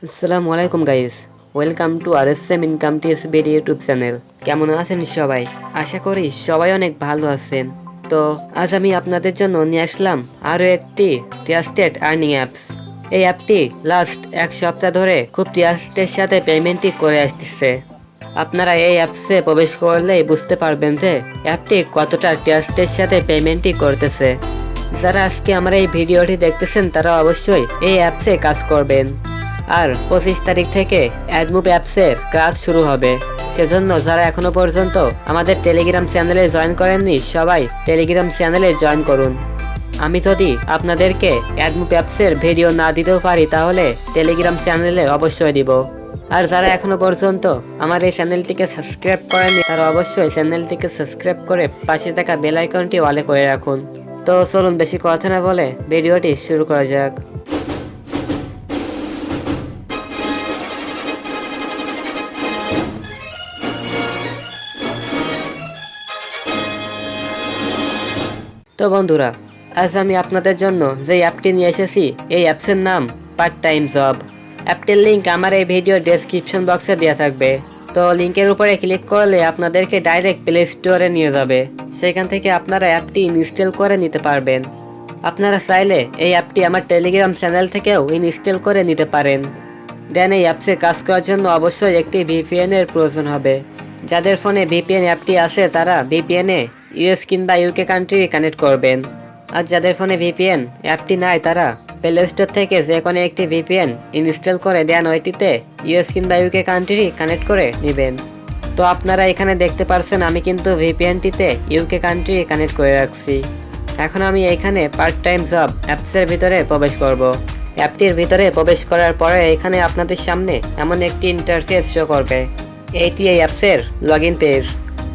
আসসালামু আলাইকুম guys, welcome to RSM income tips video YouTube channel. কেমন আছেন সবাই? আশা করি সবাই অনেক ভালো আছেন। তো আজ আমি আপনাদের জন্য নিয়ে আসলাম আরও একটি ট্রাস্টেড আর্নিং অ্যাপস। এই অ্যাপটি লাস্ট এক সপ্তাহ ধরে খুব ট্রাস্টের সাথে পেমেন্টই করে আসতেছে। আপনারা এই অ্যাপসে প্রবেশ করলেই বুঝতে পারবেন যে অ্যাপটি কতটা ট্রাস্টের সাথে পেমেন্টই করতেছে। যারা আজকে আমার এই ভিডিওটি দেখতেছেন তারা অবশ্যই এই অ্যাপসে কাজ করবেন। আর 25 তারিখ থেকে অ্যাডমুভ অ্যাপসের কাজ শুরু হবে। সেজন্য যারা এখনো পর্যন্ত আমাদের টেলিগ্রাম চ্যানেলে জয়েন করেননি সবাই টেলিগ্রাম চ্যানেলে জয়েন করুন। আমি যদি আপনাদেরকে অ্যাডমুভ অ্যাপসের ভিডিও না দিতেও পারি তাহলে টেলিগ্রাম চ্যানেলে অবশ্যই দিব। আর যারা এখনো পর্যন্ত আমার এই চ্যানেলটিকে সাবস্ক্রাইব করেননি তারা অবশ্যই চ্যানেলটিকে সাবস্ক্রাইব করে পাশে থাকা বেল আইকনটি অলে করে রাখুন। তো চলুন বেশি কথা না বলে ভিডিওটি শুরু করা যাক। তো বন্ধুরা, আজ আমি আপনাদের জন্য যে অ্যাপটি নিয়ে এসেছি এই অ্যাপসের নাম পার্ট টাইম জব। অ্যাপটির লিঙ্ক আমার এই ভিডিও ডেসক্রিপশন বক্সে দেওয়া থাকবে। তো লিঙ্কের উপরে ক্লিক করলে আপনাদেরকে ডাইরেক্ট প্লে স্টোরে নিয়ে যাবে। সেখান থেকে আপনারা অ্যাপটি ইনস্টল করে নিতে পারবেন। আপনারা চাইলে এই অ্যাপটি আমার টেলিগ্রাম চ্যানেল থেকেও ইনস্টল করে নিতে পারেন। দেন এই অ্যাপসে কাজ করার জন্য অবশ্যই একটি ভিপিএন এর প্রয়োজন হবে। যাদের ফোনে ভিপিএন অ্যাপটি আছে তারা ভিপিএনে ইউএস কিংবা ইউকে কান্ট্রি কানেক্ট করবেন। আর যাদের ফোনে ভিপিএন অ্যাপটি নাই তারা প্লে স্টোর থেকে যে কোনো একটি ভিপিএন ইনস্টল করে দেন ওইটিতে ইউএস কিংবা ইউকে কান্ট্রি কানেক্ট করে নেবেন। তো আপনারা এখানে দেখতে পাচ্ছেন আমি কিন্তু ভিপিএনটিতে ইউকে কান্ট্রি কানেক্ট করে রাখছি। এখন আমি এখানে পার্ট টাইম জব অ্যাপসের ভিতরে প্রবেশ করব। অ্যাপটির ভিতরে প্রবেশ করার পরে এখানে আপনাদের সামনে এমন একটি ইন্টারফেস শো করবে। এইটি এই অ্যাপসের লগ ইন পেজ।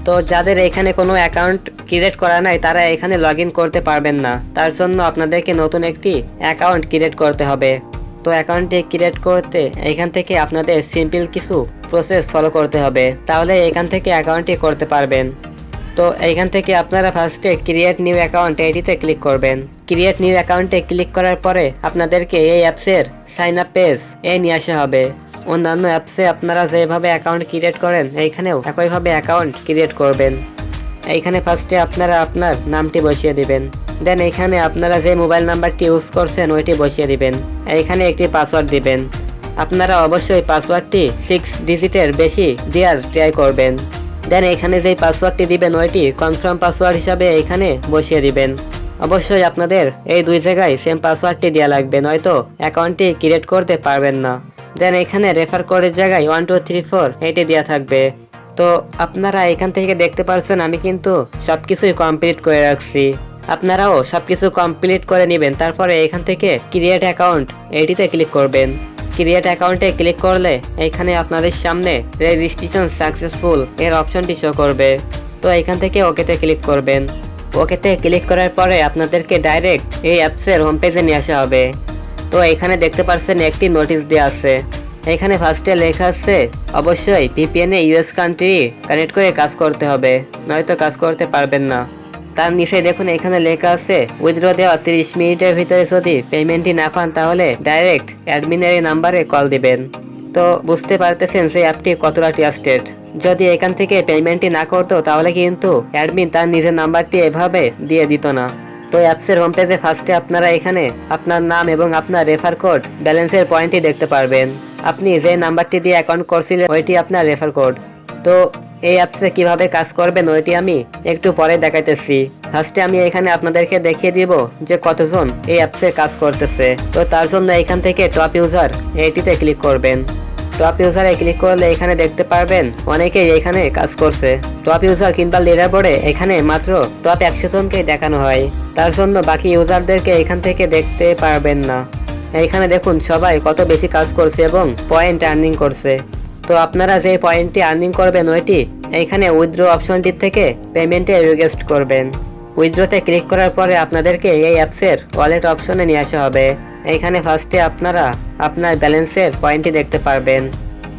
তো যাদের এখানে কোনো অ্যাকাউন্ট ক্রিয়েট করা নাই তারা এখানে লগ ইন করতে পারবেন না। তার জন্য আপনাদেরকে নতুন একটি অ্যাকাউন্ট ক্রিয়েট করতে হবে। তো অ্যাকাউন্টটি ক্রিয়েট করতে এখান থেকে আপনাদের সিম্পল কিছু প্রসেস ফলো করতে হবে, তাহলে এখান থেকে অ্যাকাউন্টটি করতে পারবেন। তো এইখান থেকে আপনারা ফার্স্টে ক্রিয়েট নিউ অ্যাকাউন্ট এটিতে ক্লিক করবেন। ক্রিয়েট নিউ অ্যাকাউন্টে ক্লিক করার পরে আপনাদেরকে এই অ্যাপসের সাইন আপ পেজ নিয়ে আসা হবে। অন্যান্য অ্যাপসে আপনারা যেভাবে অ্যাকাউন্ট ক্রিয়েট করেন এইখানেও একইভাবে অ্যাকাউন্ট ক্রিয়েট করবেন। এইখানে ফার্স্টে আপনারা আপনার নামটি বসিয়ে দিবেন। দেন এইখানে আপনারা যে মোবাইল নাম্বারটি ইউজ করছেন ওইটি বসিয়ে দিবেন। এইখানে একটি পাসওয়ার্ড দিবেন। আপনারা অবশ্যই পাসওয়ার্ডটি 6 ডিজিটের বেশি দেওয়ার ট্রাই করবেন। দেন এখানে যে পাসওয়ার্ডটি দিবেন ওইটি কনফার্ম পাসওয়ার্ড হিসাবে এখানে বসিয়ে দিবেন। অবশ্যই আপনাদের এই দুই জায়গায় সেম পাসওয়ার্ডটি দেওয়া লাগবে, নয়তো অ্যাকাউন্টটি ক্রিয়েট করতে পারবেন না। দেন এখানে রেফার কোডের জায়গায় 1 2 3 4 এটি দেওয়া থাকবে। তো আপনারা এখান থেকে দেখতে পাচ্ছেন আমি কিন্তু সবকিছুই কমপ্লিট করে রাখছি। আপনারাও সবকিছু কমপ্লিট করে নেবেন। তারপরে এখান থেকে ক্রিয়েট অ্যাকাউন্ট এটিতে ক্লিক করবেন। ক্রিয়েট অ্যাকাউন্টে ক্লিক করলে এখানে আপনাদের সামনে রেজিস্ট্রেশন সাকসেসফুল এর অপশনটি শো করবে। তো এখান থেকে ওকেতে ক্লিক করবেন। ওকেতে ক্লিক করার পরে আপনাদেরকে ডাইরেক্ট এই অ্যাপসের হোম পেজে নিয়ে আসা হবে। তো এখানে দেখতে পাচ্ছেন একটি নোটিশ দেওয়া আছে। এখানে ফার্স্টে লেখা আছে অবশ্যই ভিপিএনে ইউএস কান্ট্রি কানেক্ট করে কাজ করতে হবে, নয়তো কাজ করতে পারবেন না। তার নিচে দেখুন এখানে লেখা আছে উইথড্র দেওয়া 30 মিনিটের ভিতরে যদি পেমেন্টটি না পান তাহলে ডাইরেক্ট অ্যাডমিনের নাম্বারে কল দিবেন। তো বুঝতে পারতেছেন যে অ্যাপটি কতটা ট্রাস্টেড। যদি এখান থেকে পেমেন্টটি না করতো তাহলে কিন্তু অ্যাডমিন তার নিজের নাম্বারটি এভাবে দিয়ে দিত না। তো অ্যাপসের হোম পেজে ফার্স্টে আপনারা এখানে আপনার নাম এবং আপনার রেফার কোড ব্যালেন্সের পয়েন্টটি দেখতে পারবেন। আপনি যে নাম্বারটি দিয়ে অ্যাকাউন্ট করছিলেন ওইটি আপনার রেফার কোড। তো এই অ্যাপসে কিভাবে কাজ করবেন ওইটি আমি একটু পরে দেখাইতেছি। ফার্স্টে আমি এখানে আপনাদেরকে দেখিয়ে দিব যে কতজন এই অ্যাপসে কাজ করতেছে। তো তার জন্য এখান থেকে টপ ইউজার এইটিতে ক্লিক করবেন। টপ ইউজারে ক্লিক করলে এখানে দেখতে পারবেন অনেকেই এখানে কাজ করছে। টপ ইউজার কিংবা লিডার বোর্ডে এখানে মাত্র টপ 100 জনকেই দেখানো হয়। তার জন্য বাকি ইউজারদেরকে এখান থেকে দেখতে পারবেন না। এখানে দেখুন সবাই কত বেশি কাজ করছে এবং পয়েন্ট আর্নিং করছে। তো আপনারা যে পয়েন্টটি আর্নিং করবেন ওইটি এখানে উইথড্র অপশনটির থেকে পেমেন্টে রিকোয়েস্ট করবেন। উইথড্রতে ক্লিক করার পরে আপনাদেরকে এই অ্যাপসের ওয়ালেট অপশনে নিয়ে আসা হবে। এইখানে ফার্স্টে আপনারা আপনার ব্যালেন্সের পয়েন্টটি দেখতে পারবেন।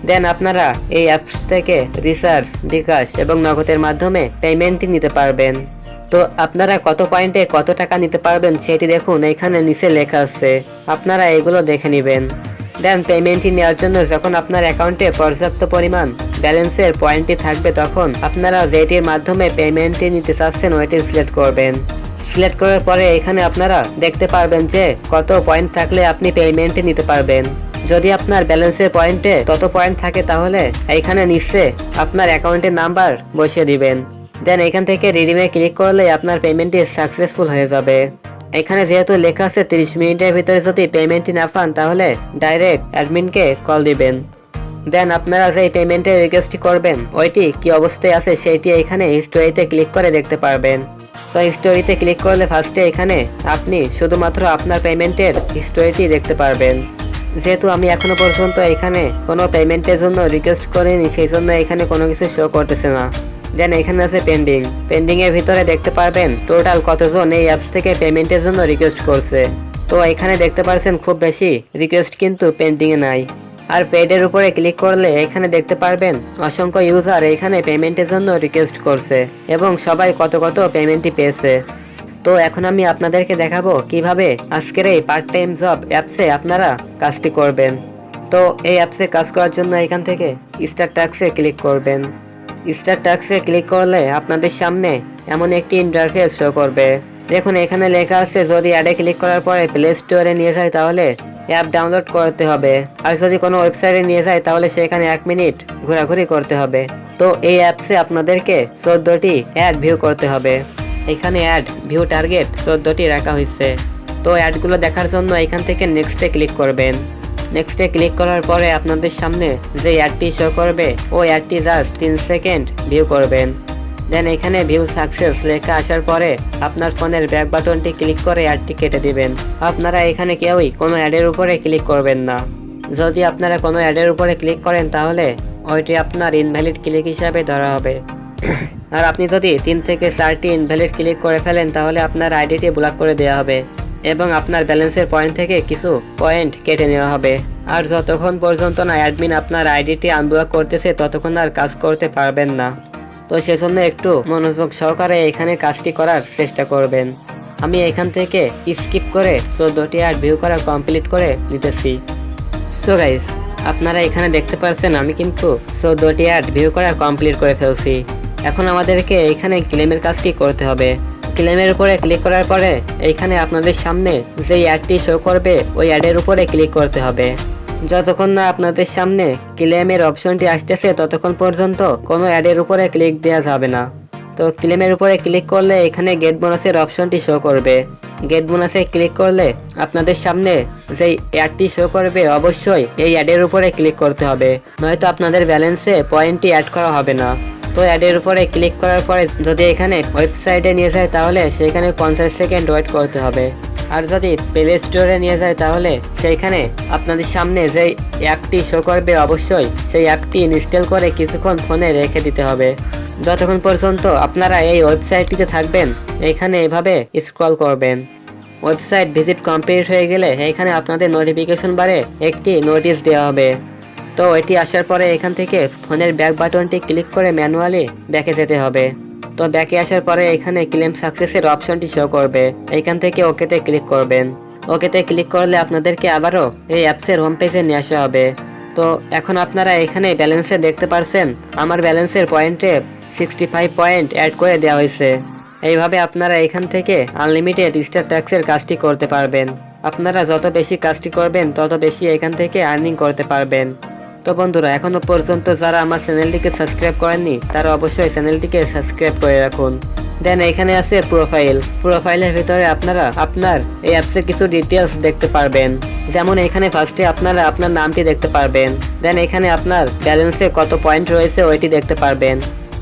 দেন আপনারা এই অ্যাপস থেকে রিচার্জ, বিকাশ এবং নগদের মাধ্যমে পেমেন্টটি নিতে পারবেন। তো আপনারা কত পয়েন্টে কত টাকা নিতে পারবেন সেটি দেখুন এখানে নিচে লেখা আছে, আপনারা এগুলো দেখে নেবেন। দেন পেমেন্টটি নেওয়ার জন্য যখন আপনার অ্যাকাউন্টে পর্যাপ্ত পরিমাণ ব্যালেন্সের পয়েন্টটি থাকবে তখন আপনারা যেটির মাধ্যমে পেমেন্টটি নিতে চাচ্ছেন ওইটি সিলেক্ট করবেন। সিলেক্ট করার পরে এখানে আপনারা দেখতে পারবেন যে কত পয়েন্ট থাকলে আপনি পেমেন্টটি নিতে পারবেন। যদি আপনার ব্যালেন্সের পয়েন্টে তত পয়েন্ট থাকে তাহলে এইখানে নিচে আপনার অ্যাকাউন্টের নাম্বার বসিয়ে দিবেন। দেন এখান থেকে রিডিমে ক্লিক করলে আপনার পেমেন্টটি সাকসেসফুল হয়ে যাবে। এখানে যেহেতু লেখা আছে 30 মিনিটের ভিতরে যদি পেমেন্টটি না পান তাহলে ডাইরেক্ট অ্যাডমিনকে কল দিবেন। দেন আপনারা যে পেমেন্টের রিকোয়েস্টটি করবেন ওইটি কি অবস্থায় আছে সেইটি এখানে হিস্টোরিতে ক্লিক করে দেখতে পারবেন। তো হিস্টোরিতে ক্লিক করলে ফার্স্টে এখানে আপনি শুধুমাত্র আপনার পেমেন্টের হিস্টোরিটি দেখতে পারবেন। যেহেতু আমি এখনো পর্যন্ত এখানে কোনো পেমেন্টের জন্য রিকোয়েস্ট করিনি সেই জন্য এখানে কোনো কিছু শো করতেছে না। দেন এখানে আছে পেন্ডিং এর ভিতরে দেখতে পারবেন টোটাল কতজন এই অ্যাপস থেকে পেমেন্টের জন্য রিকোয়েস্ট করছে। তো এখানে দেখতে পাচ্ছেন খুব বেশি রিকোয়েস্ট কিন্তু পেন্ডিং এ নাই। আর পেডের উপরে ক্লিক করলে এখানে দেখতে পারবেন অসংখ্য ইউজার এখানে পেমেন্টের জন্য রিকোয়েস্ট করছে এবং সবাই কত পেমেন্টই পেয়েছে। তো এখন আমি আপনাদেরকে দেখাবো কিভাবে আজকের এই পার্ট টাইম জব অ্যাপসে আপনারা কাজটি করবেন। তো এই অ্যাপসে কাজ করার জন্য এখান থেকে স্টার্ট টাস্কে ক্লিক করবেন। স্টার্ট টাস্কে ক্লিক করলে আপনাদের সামনে এমন একটি ইন্টারফেস শো করবে। দেখুন এখানে লেখা আছে যদি অ্যাডে ক্লিক করার পরে প্লে স্টোরে নিয়ে যায় তাহলে অ্যাপ ডাউনলোড করতে হবে, আর যদি কোনো ওয়েবসাইটে নিয়ে যায় তাহলে সেখানে 1 মিনিট ঘোরাঘুরি করতে হবে। তো এই অ্যাপসে আপনাদেরকে 14টি অ্যাড ভিউ করতে হবে। এখানে অ্যাড ভিউ টার্গেট 14টি রাখা হয়েছে। তো অ্যাডগুলো দেখার জন্য এখান থেকে নেক্সটে ক্লিক করবেন। নেক্সটে ক্লিক করার পরে আপনাদের সামনে যে অ্যাডটি শো করবে ওই অ্যাডটি জাস্ট 3 সেকেন্ড ভিউ করবেন। দেন এখানে ভিউ সাকসেস লেখা আসার পরে আপনার ফোনের ব্যাক বাটনটি ক্লিক করে অ্যাডটি কেটে দিবেন। আপনারা এখানে কেউই কোনো অ্যাডের উপরে ক্লিক করবেন না। যদি আপনারা কোনো অ্যাডের উপরে ক্লিক করেন তাহলে ওইটি আপনার ইনভ্যালিড ক্লিক হিসাবে ধরা হবে। আর আপনি যদি 3 থেকে 4টি ইনভ্যালিড ক্লিক করে ফেলেন তাহলে আপনার আইডিটি ব্লক করে দেওয়া হবে এবং আপনার ব্যালেন্সের পয়েন্ট থেকে কিছু পয়েন্ট কেটে নেওয়া হবে। আর যতক্ষণ পর্যন্ত না অ্যাডমিন আপনার আইডিটি আনব্লক করতেছে ততক্ষণ আর কাজ করতে পারবেন না। তো সেজন্য একটু মনোযোগ সহকারে এখানে কাজটি করার চেষ্টা করবেন। আমি এখান থেকে স্কিপ করে 14টি অ্যাড ভিউ করা কমপ্লিট করে নিতেছি। সো গাইস আপনারা এখানে দেখতে পাচ্ছেন আমি কিন্তু 14টি অ্যাড ভিউ করা কমপ্লিট করে ফেলছি। এখন আমাদেরকে এখানে ক্লেমের কাজটি করতে হবে। ক্লেমের উপরে ক্লিক করার পরে এইখানে আপনাদের সামনে যে অ্যাডটি শো করবে ওই অ্যাডের উপরে ক্লিক করতে হবে। যতক্ষণ না আপনাদের সামনে ক্লেমের অপশনটি আসতেছে ততক্ষণ পর্যন্ত কোনো অ্যাডের উপরে ক্লিক দেওয়া যাবে না। তো ক্লেমের উপরে ক্লিক করলে এখানে গেট বোনাসের অপশনটি শো করবে। গেট বোনাসে ক্লিক করলে আপনাদের সামনে যেই অ্যাডটি শো করবে অবশ্যই এই অ্যাডের উপরে ক্লিক করতে হবে, নয়তো আপনাদের ব্যালেন্সে পয়েন্টটি অ্যাড করা হবে না। তো অ্যাডের উপরে ক্লিক করার পরে যদি এখানে ওয়েবসাইটে নিয়ে যায় তাহলে সেখানে 50 সেকেন্ড ওয়েট করতে হবে। আর যদি প্লে স্টোরে নিয়ে যায় তাহলে সেইখানে আপনাদের সামনে যেই অ্যাপটি শো করবে অবশ্যই সেই অ্যাপটি ইনস্টল করে কিছুক্ষণ ফোনে রেখে দিতে হবে। যতক্ষণ পর্যন্ত আপনারা এই ওয়েবসাইটটিতে থাকবেন এখানে এভাবে স্ক্রল করবেন। ওয়েবসাইট ভিজিট কমপ্লিট হয়ে গেলে এখানে আপনাদের নোটিফিকেশন বারে একটি নোটিশ দেওয়া হবে। তো এটি আসার পরে এখান থেকে ফোনের ব্যাক বাটনটি ক্লিক করে ম্যানুয়ালি ব্যাকে যেতে হবে। তো ব্যাকে আসার পরে এখানে ক্লেম সাকসেসের অপশনটি শো করবে। এখান থেকে ওকেতে ক্লিক করবেন। ওকেতে ক্লিক করলে আপনাদেরকে আবারও এই অ্যাপসের হোম পেজে নিয়ে আসা হবে। তো এখন আপনারা এখানে ব্যালেন্সে দেখতে পারছেন আমার ব্যালেন্সের পয়েন্টে 65 পয়েন্ট অ্যাড করে দেওয়া হয়েছে। এইভাবে আপনারা এখান থেকে আনলিমিটেড স্টার ট্যাক্সের কাজটি করতে পারবেন। আপনারা যত বেশি কাজটি করবেন তত বেশি এখান থেকে আর্নিং করতে পারবেন। তো বন্ধুরা এখনো পর্যন্ত যারা আমার চ্যানেলটিকে সাবস্ক্রাইব করেননি তারা অবশ্যই চ্যানেলটিকে সাবস্ক্রাইব করে রাখুন। দেন এখানে আছে প্রোফাইলের ভিতরে আপনারা আপনার এই অ্যাপসে কিছু ডিটেলস দেখতে পারবেন। যেমন এখানে ফার্স্টে আপনারা আপনার নামটি দেখতে পারবেন। দেন এখানে আপনার ব্যালেন্সে কত পয়েন্ট রয়েছে ওইটি দেখতে পারবেন।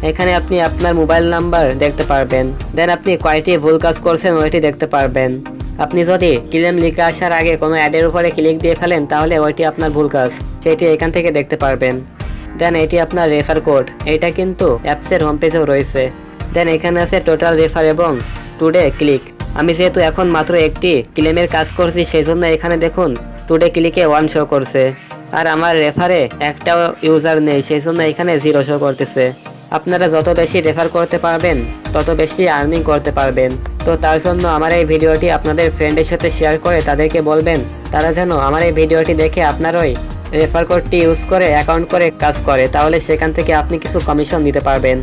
এখানে আপনি আপনার মোবাইল নাম্বার দেখতে পারবেন। দেন আপনি কয়টি ভুল কাজ করছেন ওইটি দেখতে পারবেন। আপনি যদি ক্লেম লিখে আসার আগে কোনো অ্যাডের উপরে ক্লিক দিয়ে ফেলেন তাহলে ওইটি আপনার ভুল কাজ, সেটি এখান থেকে দেখতে পারবেন। দেন এটি আপনার রেফার কোড, এটা কিন্তু অ্যাপসের হোম পেজেও রয়েছে। দেন এখানে আছে টোটাল রেফার এবং টুডে ক্লিক। আমি যেহেতু এখন মাত্র একটি ক্লেমের কাজ করছি সেই জন্য এখানে দেখুন টুডে ক্লিকে 1 শো করছে। আর আমার রেফারে একটাও ইউজার নেই সেই জন্য এখানে 0 শো করতেছে। আপনারা যত বেশি রেফার করতে পারবেন তত বেশি আর্নিং করতে পারবেন। তো তার জন্য আমার এই ভিডিওটি আপনাদের ফ্রেন্ডের সাথে শেয়ার করে তাদেরকে বলবেন তারা যেন আমার এই ভিডিওটি দেখে আপনার ওই রেফার কোডটি ইউজ করে অ্যাকাউন্ট করে কাজ করে, তাহলে সেখান থেকে আপনি কিছু কমিশন নিতে পারবেন।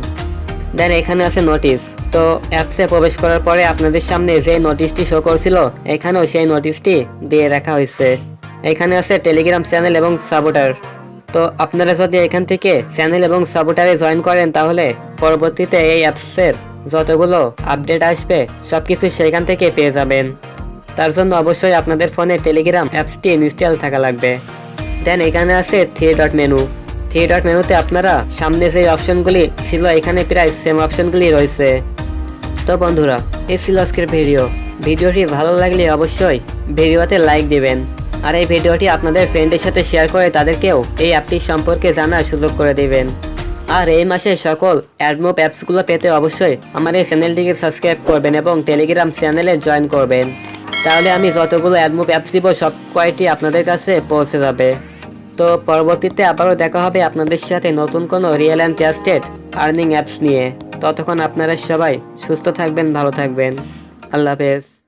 দেন এখানে আছে নোটিশ। তো অ্যাপসে প্রবেশ করার পরে আপনাদের সামনে যে নোটিশটি শো করছিল এখানেও সেই নোটিশটি দিয়ে রাখা হয়েছে। এখানে আছে টেলিগ্রাম চ্যানেল এবং সাপোর্টার। তো আপনারা যদি এখান থেকে চ্যানেল এবং সাপোর্টারে জয়েন করেন তাহলে পরবর্তীতে এই অ্যাপসের যতগুলো আপডেট আসবে সবকিছু সেখান থেকে পেয়ে যাবেন। তার জন্য অবশ্যই আপনাদের ফোনে টেলিগ্রাম অ্যাপসটি ইনস্টল থাকা লাগবে। দেন এখানে আছে three dot menu. Three dot মেনুতে আপনারা সামনে যে অপশনগুলি ছিল এখানে প্রায় সেম অপশনগুলি রয়েছে। তো বন্ধুরা, এই ছিল আজকের ভিডিওটি ভালো লাগলে অবশ্যই ভিডিওতে লাইক দিবেন, আর এই ভিডিওটি আপনাদের ফ্রেন্ডের সাথে শেয়ার করে তাদেরকেও এই অ্যাপটি সম্পর্কে জানার সুযোগ করে দিবেন। আর এই মাসে সকল অ্যাডমোব অ্যাপসগুলো পেতে অবশ্যই আমার এই চ্যানেলটিকে সাবস্ক্রাইব করবেন এবং টেলিগ্রাম চ্যানেলে জয়েন করবেন, তাহলে আমি যতগুলো অ্যাডমোব অ্যাপস দিব সব কয়টি আপনাদের কাছে পৌঁছে যাবে। তো পরবর্তীতে আবারও দেখা হবে আপনাদের সাথে নতুন কোনো real and trusted earning apps নিয়ে। ততক্ষণ আপনারা সবাই সুস্থ থাকবেন, ভালো থাকবেন। আল্লাহ হাফেজ।